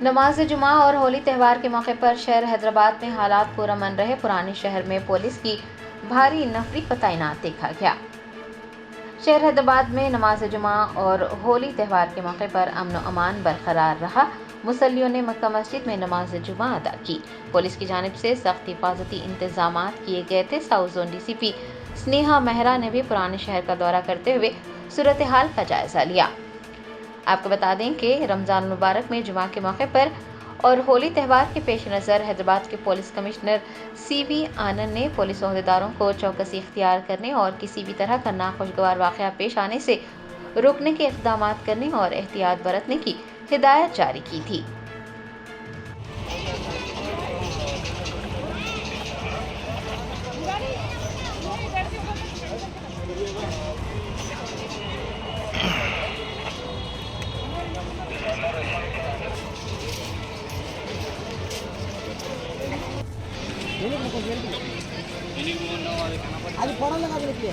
नमाज जुमा और होली त्यौहार के मौके पर शहर हैदराबाद में हालात पुरअमन रहे। पुराने शहर में पुलिस की भारी नफरी का तैनात देखा गया। शहर हैदराबाद में नमाज जुमा और होली त्यौहार के मौके पर अमन व अमान बरकरार रहा। मुसल्लियों ने मक्का मस्जिद में नमाज जुमा अदा की। पुलिस की जानिब से सख्त हिफाजती इंतजाम किए गए थे। South zone DCP Sneha Mehra ने भी पुराने शहर का दौरा करते हुए सूरत हाल का जायजा लिया। आपको बता दें कि रमज़ान मुबारक में जुमा के मौके पर और होली त्यौहार के पेश नज़र हैदराबाद के पुलिस कमिश्नर सीवी आनंद ने पुलिस ओहदेदारों को चौकसी इख्तियार करने और किसी भी तरह का नाखुशगवार वाक़या पेश आने से रोकने के इक़दाम करने और एहतियात बरतने की हिदायत जारी की थी। అది పొడవులో కదిలితే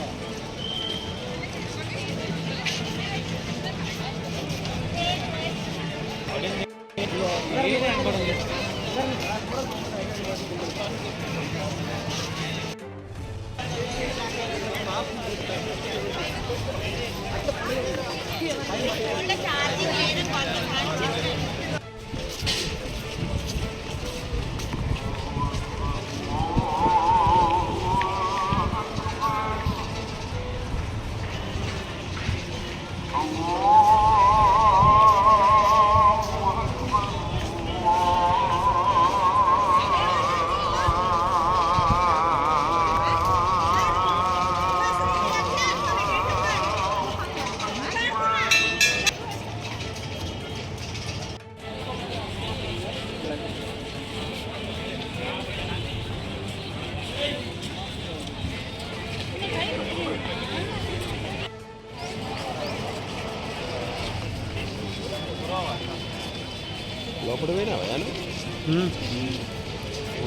లోపల పోయినావా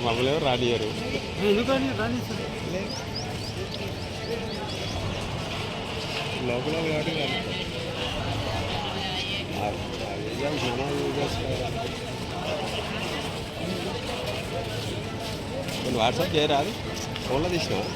మమ్మల్ని ఎవరు రానియరు. లోపల కొన్ని వాట్సాప్ చేయరాదు, ఫోన్లో తీసినావా?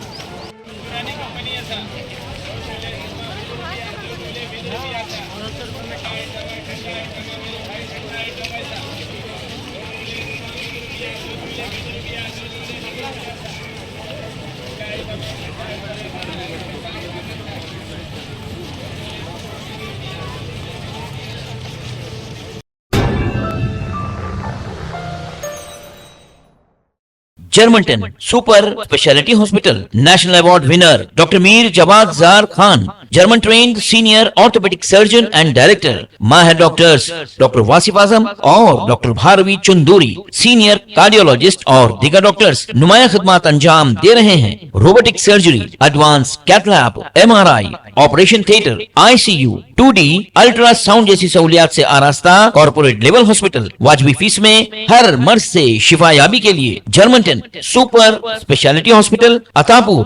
Germanten super speciality hospital national award winner doctor Mir Jawad Zar Khan, German trained senior orthopaedic surgeon and director, माहिर डॉक्टर्स डॉक्टर वासिफ आजम और doctor Bharvi Chunduri, senior cardiologist और दीगर डॉक्टर्स नुमाया खिदमत अंजाम दे रहे हैं। Robotic surgery, advance cath lab, MRI, operation theatre, ICU, 2D ultrasound जैसी सहूलियात से आरास्ता कॉर्पोरेट लेवल हॉस्पिटल। वाजबी फीस में हर मर्ज से शिफायाबी के लिए Germanton super speciality hospital, Attapur,